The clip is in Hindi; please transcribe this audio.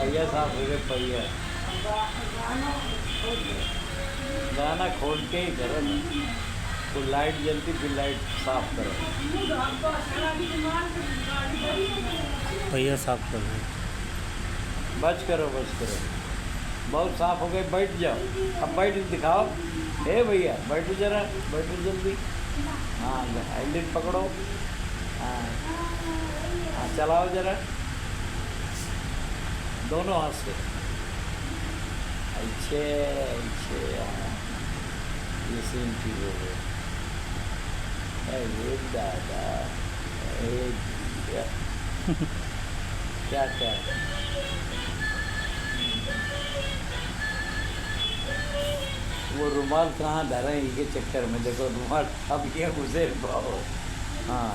पहिया साफ हो गए पहिया। गाना खोल के ही करो ना, तो लाइट जलती फिर लाइट साफ करो। पहिया साफ कर रहे बच करो बच करो, बहुत साफ हो गए, बैठ जाओ। अब बैठ दिखाओ, ए भैया बैठो जरा, बैठो जल्दी। हाँ हैंडल पकड़ो, हाँ हाँ चलाओ जरा दोनों हाथ से। अच्छे अच्छे, हाँ ये सेम चीज़ हो गई। अरे दादा, अरे क्या क्या वो रुमाल कहाँ धरे हैं के चक्कर में, देखो रुमाल अब ये घुसे पाओ। हाँ